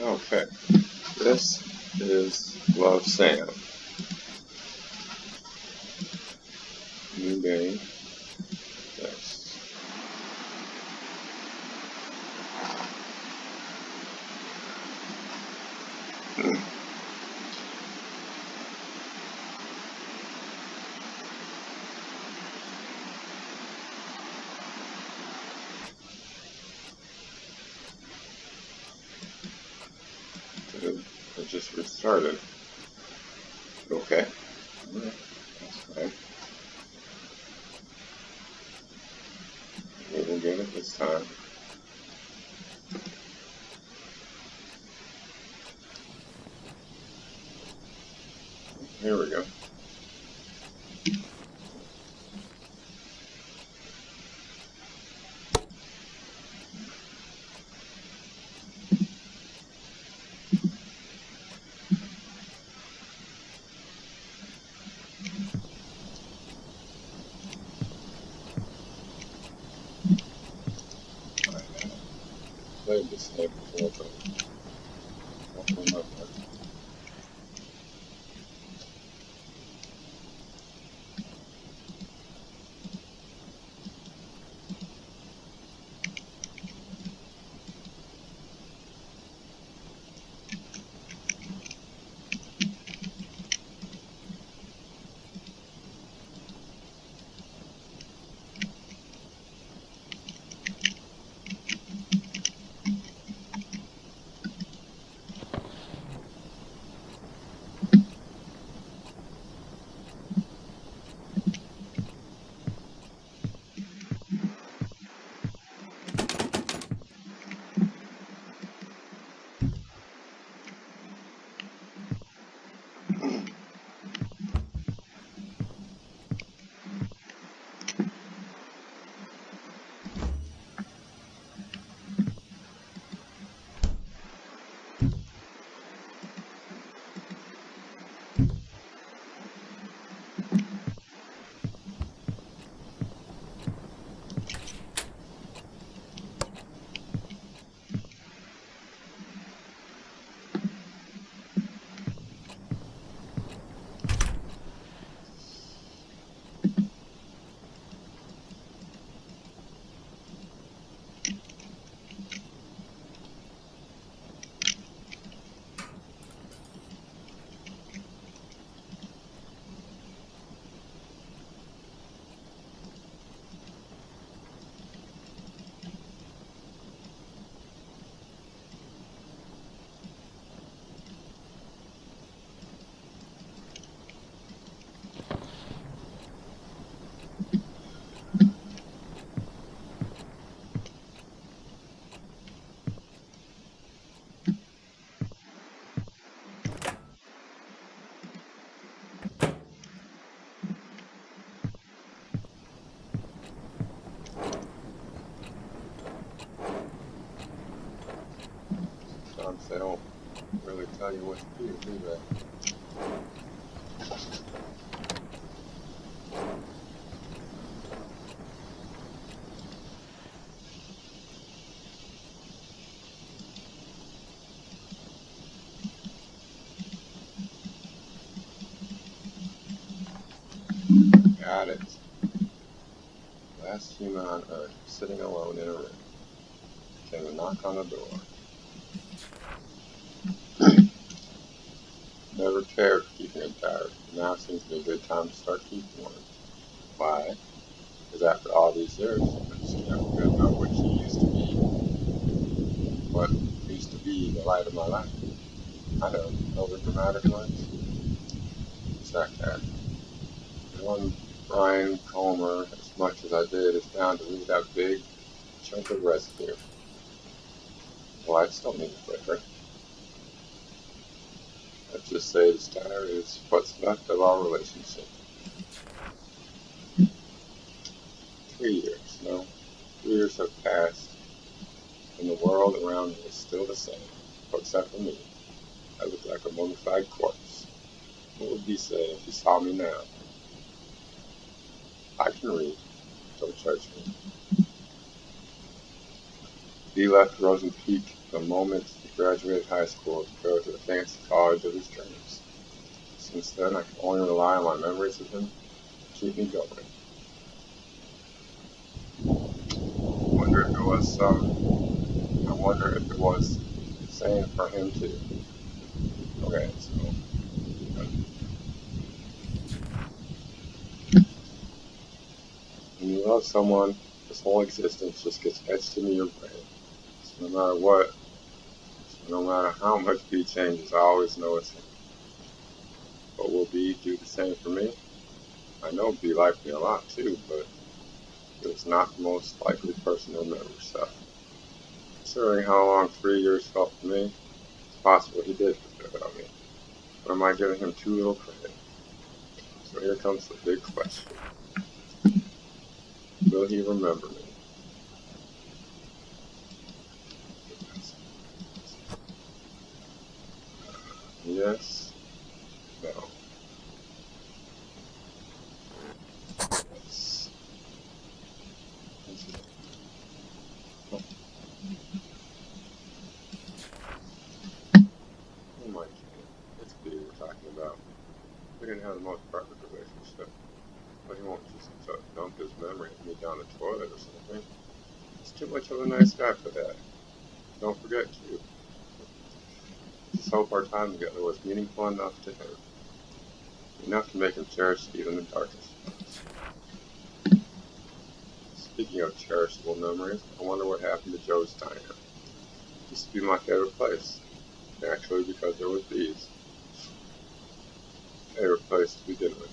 Okay, this is Love Sam. New game. Yes. It just restarted. Okay. Alright, that's fine. We will get it this time. Here we go. I have played this game before, but don't remember. Sometimes they don't really tell you what to do they? Got it. Last human on Earth, sitting alone in a room. Came a knock on the door. Never cared for keeping a diary. Now seems to be a good time to start keeping one. Why? Because after all these years, I just can't forget about what she used to be. What used to be the light of my life. I know, over dramatic ones. It's that cat. One Brian Comer, as much as I did, is down to leave that big chunk of residue. Well, I still need a flicker. Let's just say this diary is what's left of our relationship. 3 years, no. 3 years have passed, and the world around me is still the same, except for me. I look like a mummified corpse. What would he say if he saw me now? I can read. Don't judge me. He left Rosen Peak the moment graduated high school to go to the fancy college of his dreams. Since then, I can only rely on my memories of him to keep me going. I wonder if it was same for him too. Okay, so when you love someone, this whole existence just gets etched into your brain. So no matter how much B changes, I always know it's him. But will B do the same for me? I know B liked me a lot too, but it was not the most likely person to remember stuff. Considering how long 3 years felt for me, it's possible he did forget about me. Or am I giving him too little credit? So here comes the big question. Will he remember me? Yes. No. Yes. Oh my God. It's B we're talking about. We didn't have the most perfect relationship, but he won't just dump his memory of me down the toilet or something. He's too much of a nice guy for that. Don't forget, too. Just hope our time together was meaningful enough to him. Enough to make him cherish even the darkest ones. Speaking of cherishable memories, I wonder what happened to Joe's Diner. It used to be my favorite place. Naturally, because there was bees. Favorite place to begin with.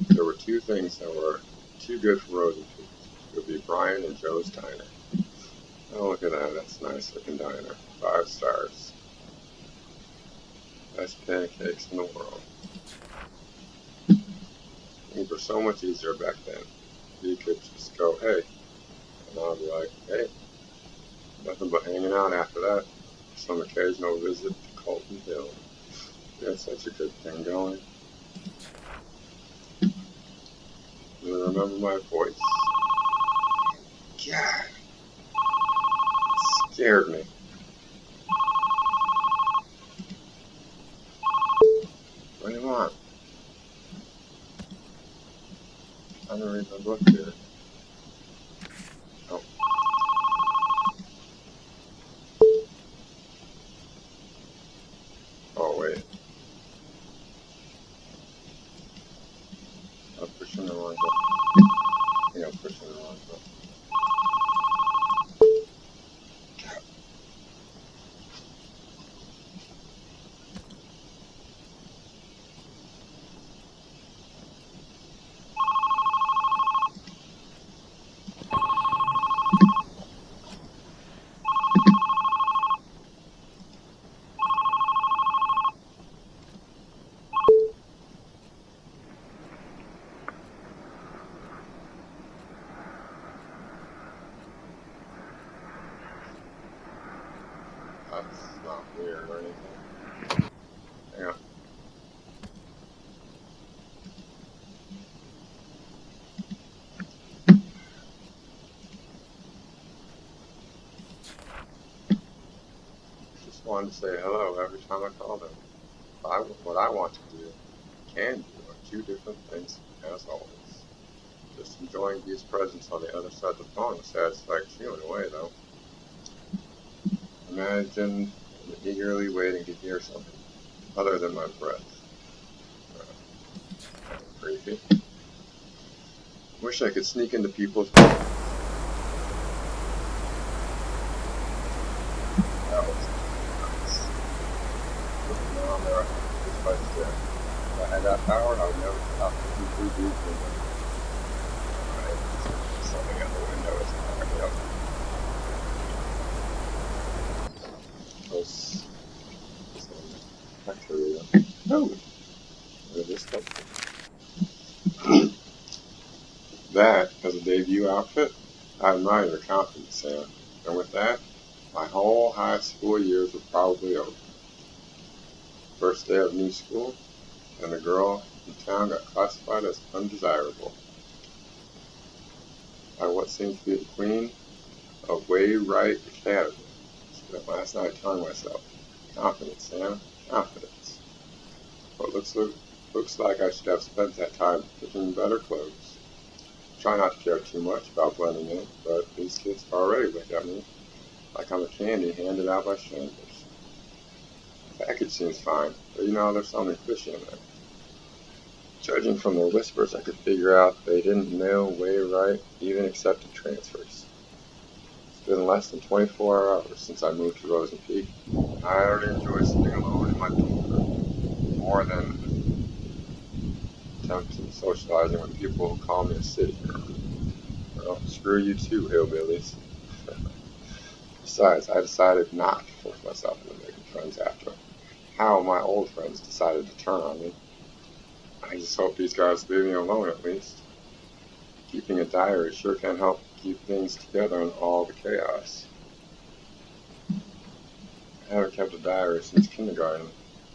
There were two things that were too good for rosy cheeks. It would be Brian and Joe's Diner. Oh, look at that. That's a nice looking diner. 5 stars. Best pancakes in the world. Things were so much easier back then. You could just go, hey. And I'll be like, hey. Nothing but hanging out after that. Some occasional visit to Colton Hill. We had such a good thing going. You remember my voice? God. It scared me. Bring him on. I'm gonna read my book here. Oh. Oh, wait. I'm pushing the wrong button. I think I'm pushing the wrong button. That's not weird or anything. Hang on. Just wanted to say hello every time I call them. What I want to do, can do, are two different things, as always. Just enjoying B's presence on the other side of the phone satisfies you in a way, though. Imagine eagerly waiting to hear something other than my breath. Kind of creepy. Wish I could sneak into people's. That was nice. Looking around there, just right there. If I had that power, I would never stop looking through these windows. Alright, something at the window is already up. Close. Bacteria. No! Where did this come from? That, as a debut outfit, I admire your confidence, Sam. And with that, my whole high school years were probably over. First day of new school, and the girl in town got classified as undesirable by what seemed to be the queen of Way Right Academy. Spent last night telling myself, confidence, Sam, confidence. But looks like I should have spent that time picking better clothes. Try not to care too much about blending in, but these kids already look at me like I'm a candy handed out by strangers. The package seems fine, but there's something fishy in there. Judging from their whispers, I could figure out they didn't mail way right, even accepted transfers. It's been less than 24 hours since I moved to Rosen Peak, and I already enjoy sitting alone in my dorm room more than attempting socializing with people who call me a city girl. Well, screw you too, hillbillies. Besides, I decided not to force myself into making friends after how my old friends decided to turn on me. I just hope these guys leave me alone at least. Keeping a diary sure can help keep things together in all the chaos. I haven't kept a diary since kindergarten.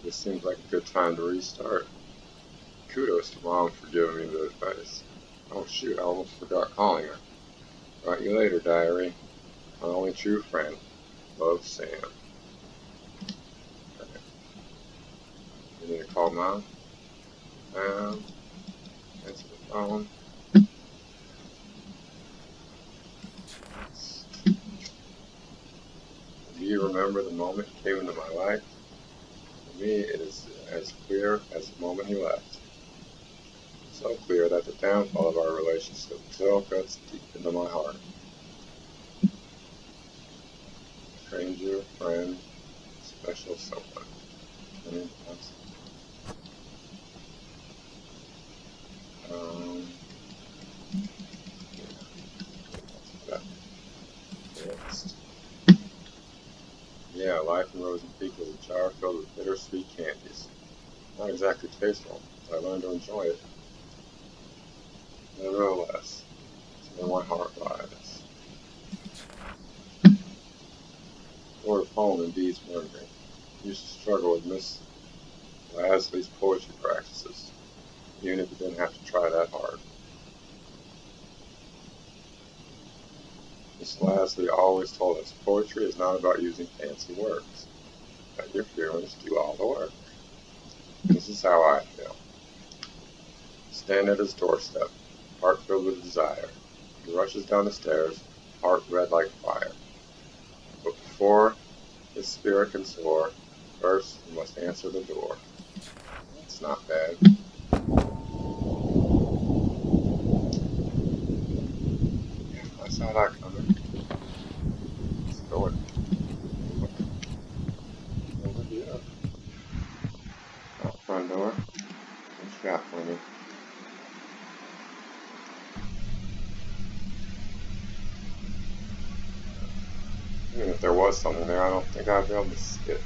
This seems like a good time to restart. Kudos to Mom for giving me the advice. Oh shoot, I almost forgot calling her. Write you later, diary. My only true friend. Love, Sam. Okay. You need to call Mom? Answer the phone. Do you remember the moment he came into my life? For me, it is as clear as the moment he left. So clear that the downfall of our relationship still cuts deep into my heart. Stranger, friend, special someone. Yeah, life in Rosen Peak was a jar filled with bittersweet candies. Not exactly tasteful, but I learned to enjoy it. Nevertheless, it's where my heart lies. Lord of home and bees wondering. Used to struggle with Miss Lasley's poetry practices, even if you didn't have to try that hard. Miss Lasley always told us poetry is not about using fancy words. Let your feelings do all the work. This is how I feel. Stand at his doorstep, heart filled with desire. He rushes down the stairs, heart red like fire. But before his spirit can soar, first he must answer the door. It's not bad. I saw that coming. Let's go it. Over here. Out front door. What you got for me? Even if there was something there, I don't think I'd be able to see it.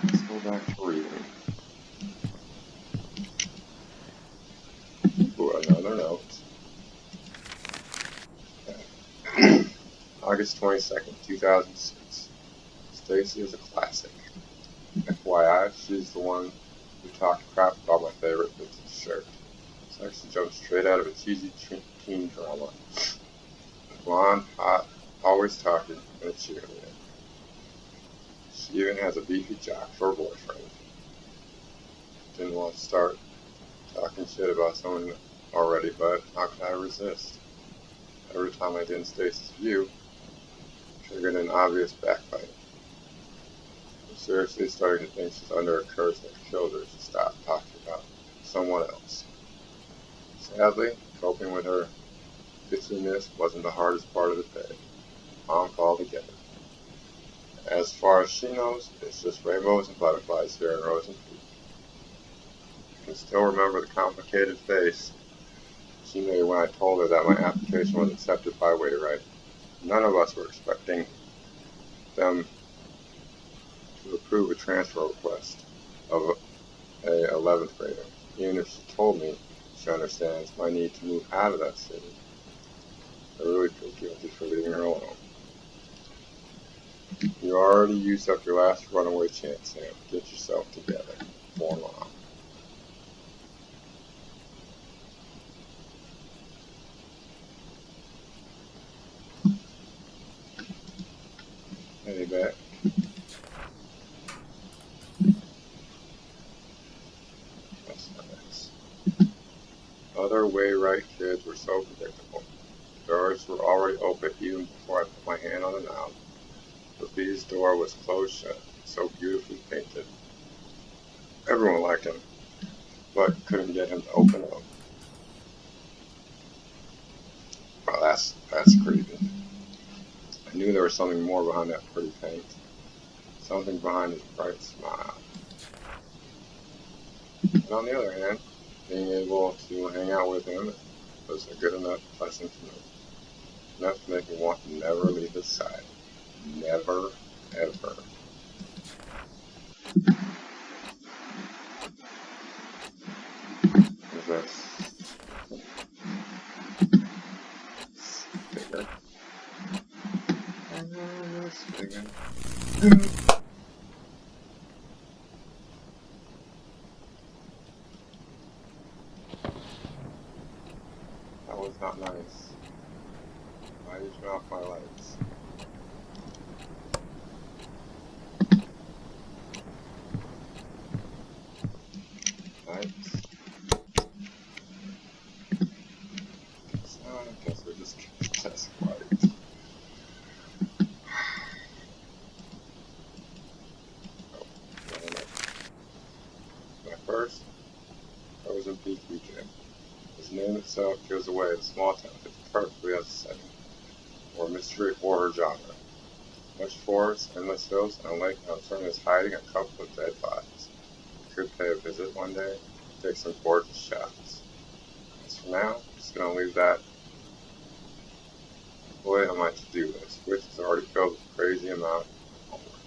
Let's go back to reading. Ooh, another note. August 22nd, 2006. Stacy is a classic. FYI, she's the one who talked crap about my favorite vintage shirt. It's actually jumped straight out of a cheesy teen drama. Blonde, hot, always talking, and a cheerleader. She even has a beefy jock for a boyfriend. Didn't want to start talking shit about someone already, but how could I resist? Every time I did Stacy's view, triggered an obvious backbite. I'm seriously starting to think she's under a curse that killed her to stop talking about someone else. Sadly, coping with her bitchiness wasn't the hardest part of the day. Mom called again. As far as she knows, it's just rainbows and butterflies here in Rosen Peak. I can still remember the complicated face she made when I told her that my application was accepted by Wainwright. None of us were expecting them to approve a transfer request of a 11th grader, even if she told me she understands my need to move out of that city. I really feel guilty for leaving her alone. You already used up your last runaway chance, Sam. Get yourself together. For Mom. Other Wayrite kids were so predictable. Doors were already open even before I put my hand on the knob. But B's door was closed shut, so beautifully painted. Everyone liked him, but couldn't get him to open up. Well, that's creepy. I knew there was something more behind that pretty paint. Something behind his bright smile. But on the other hand, being able to hang out with him was a good enough blessing to me. Enough to make me want to never leave his side. Never, ever. Is that bigger? That's bigger. That was not nice. Why did you turn off my lights? Lights? So I guess we're just gonna test lights. My first Frozen Peak weekend. His name itself gives away the small town fits perfectly as a setting, or mystery horror genre. Much forest, endless hills, and a lake now is hiding a couple of dead bodies. Could pay a visit one day, take some gorgeous shots. As for now, I'm just gonna leave that way on my to-do list, which is already filled with a crazy amount of homework.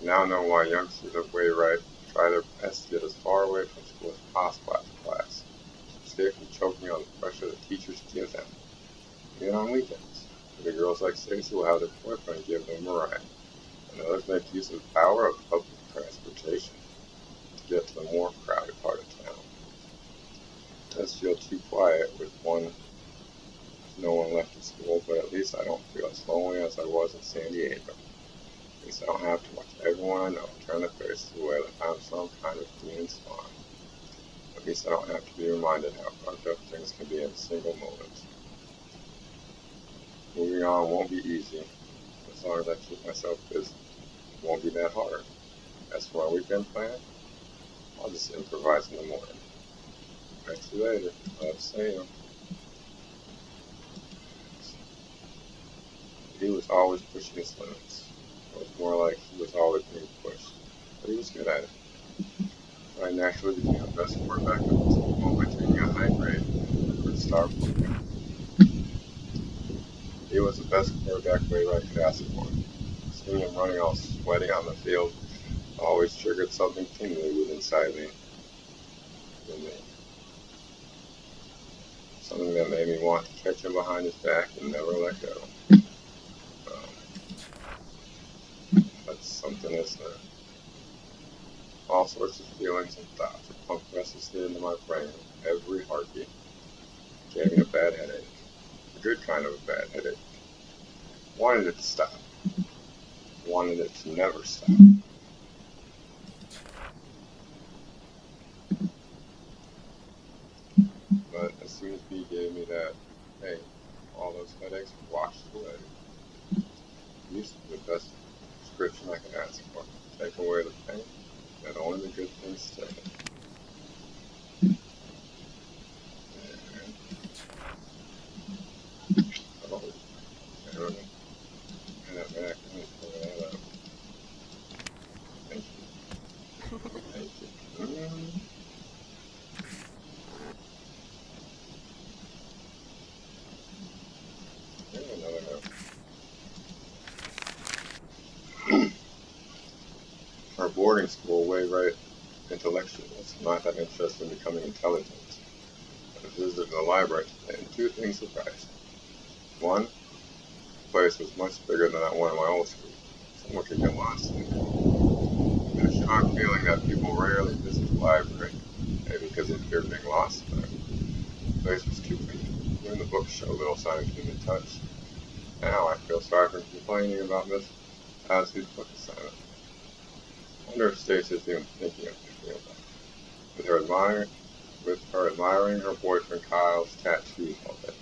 I now know why youngsters of Wayrite try their best to get as far away from school as possible after class, to escape from choking on the pressure that teachers give them, even on weekends. The girls like Stacy will have their boyfriend give them a ride, and others make use of the power of public transportation to get to the more crowded part of town. It does feel too quiet with no one left at school, but at least I don't feel as lonely as I was in San Diego. At least I don't have to watch everyone I know turn their faces away like I'm some kind of demon spawn. At least I don't have to be reminded how fucked up things can be in a single moment. Moving on won't be easy, as long as I keep myself busy. It won't be that hard. As for my weekend plan, I'll just improvise in the morning. Catch you later. Love Sam. He was always pushing his limits. It was more like he was always being pushed, but he was good at it. I naturally became the best quarterback of the team while maintaining a high grade for the star program. He was the best quarterback Wayrite could ask for. Seeing him running all sweaty on the field always triggered something tingly inside me. Something that made me want to catch him behind his back and never let go. That's something, isn't it? All sorts of feelings and thoughts were pumped restlessly into my brain with every heartbeat. It gave me a bad headache. A good kind of a bad headache. Wanted it to stop. Wanted it to never stop. But as soon as B gave me that, hey, all those headaches were washed away. It used to be the best prescription I could ask for. Take away the pain, and only the good things stay. Oh, I don't know. And that back, let me pull that up. Thank you. Thank you. Another note. Our boarding school, Wayrite intellectuals, not that interested in becoming intelligent. I visited the library today, and two things surprised me. One, the place was much bigger than that one in my old school. Someone could get lost in there. And a strong feeling that people rarely visit the library, maybe because they fear being lost there. The place was too clean. Even the books show little sign of human touch. Now I feel sorry for complaining about Miss Hazzy's book assignment. I wonder if Stacy's even thinking of picking it up. With her admiring her boyfriend Kyle's tattoos all day.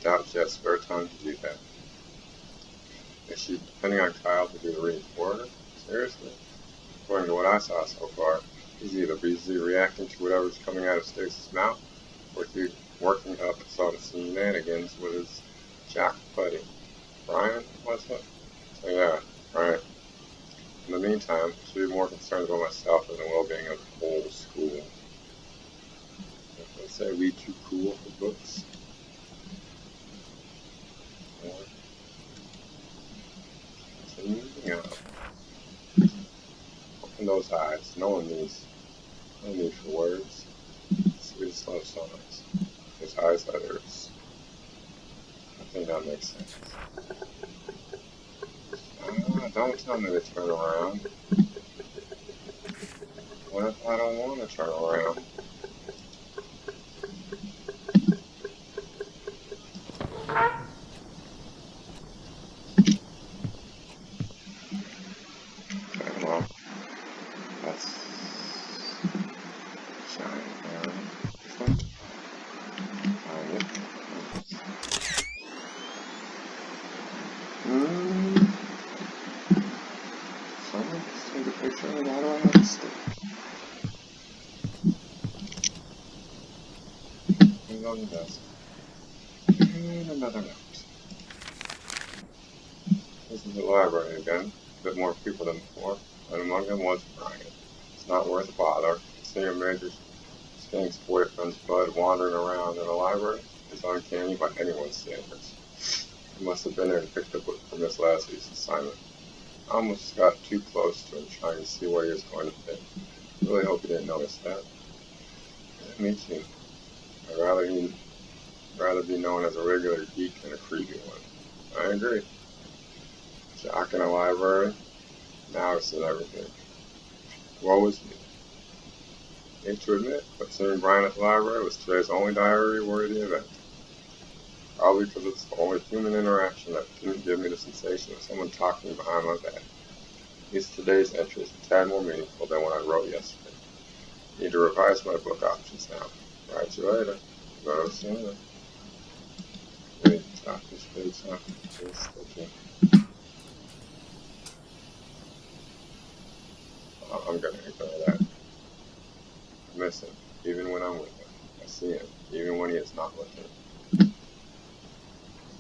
Doubt she has spare time to do that. Is she depending on Kyle to do the reading for her? Seriously? According to what I saw so far, he's either busy reacting to whatever's coming out of Stacy's mouth, or he's working up some shenanigans with his Jack buddy. Brian, was it? So yeah, right. In the meantime, I should be more concerned about myself and the well-being of the whole school. If they say we too cool for books. Or continuing up. Open those eyes. No need for words. Sweetest love songs. His eyes others. I think that makes sense. Don't tell me to turn around. What if I don't want to turn around? Okay, well, that's shiny down. This one? Find it. Someone just take a picture of it. Why do I have to stick? Put it on the desk. And another note. This is the library again. A bit more people than before, and among them was Brian. It's not worth a bother. Seeing a major Skank's boyfriend's bud wandering around in a library is uncanny by anyone's standards. He must have been there and picked up for Miss Lassie's assignment. I almost got too close to him trying to see where he was going to fit. Really hope he didn't notice that. Yeah, me too. I'd rather be known as a regular geek than a creepy one. I agree. Jack in a library? Now I've said everything. Woe is me. Hate to admit, but seeing Brian at the library was today's only diary-worthy event. Probably because it's the only human interaction that didn't give me the sensation of someone talking behind my back. At least today's entry is a tad more meaningful than what I wrote yesterday. Need to revise my book options now. Write you later. Go soon. Wait, talk this face off. It's sticky. I'm gonna ignore that. I miss him, even when I'm with him. I see him, even when he is not looking.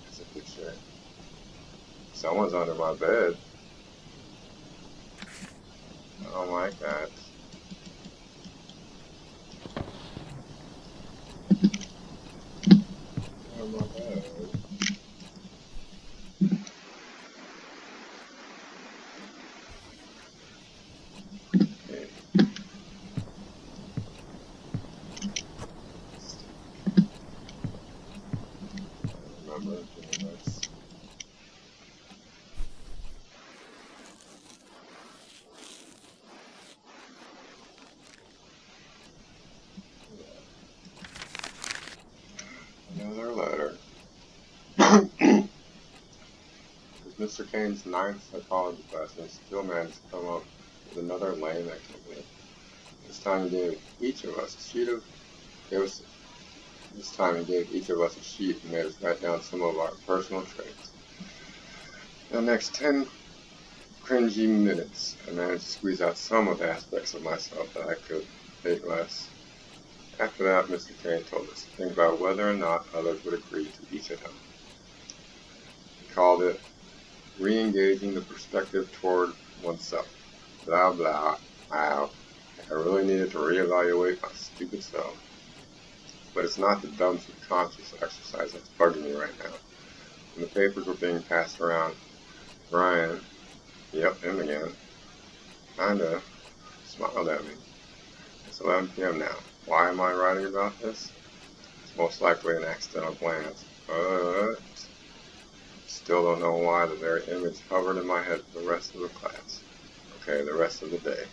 It's a picture. Someone's under my bed. Oh my god. Oh my god. Okay. I remember doing this. Another letter. With Mr. Kane's ninth psychology class, and he still managed to come up with another lame activity. This time he gave each of us a sheet and made us write down some of our personal traits. In the next 10 cringy minutes, I managed to squeeze out some of the aspects of myself that I could hate less. After that, Mr. Kane told us to think about whether or not others would agree to each of them. He called it re-engaging the perspective toward oneself. Blah blah. Wow. I really needed to reevaluate my stupid self. But it's not the dumb subconscious exercise that's bugging me right now. When the papers were being passed around, Brian, yep, him again, kinda smiled at me. It's 11 p.m. now. Why am I writing about this? It's most likely an accidental glance, but still don't know why the very image hovered in my head for the rest of the class. Okay, the rest of the day.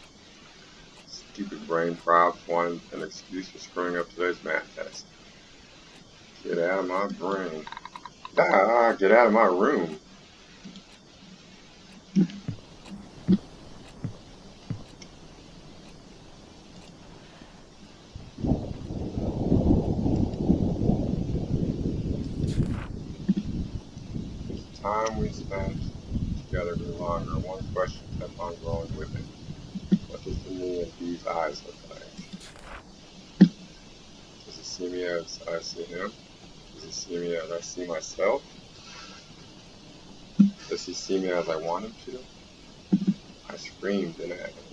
Stupid brain probs wanted an excuse for screwing up today's math test. Get out of my brain. Get out of my room. time we spent together grew longer, one question kept on growing with it. What does the meaning of these eyes look like? Does he see me as I see him? Does he see me as I see myself? Does he see me as I want him to? I screamed in agony.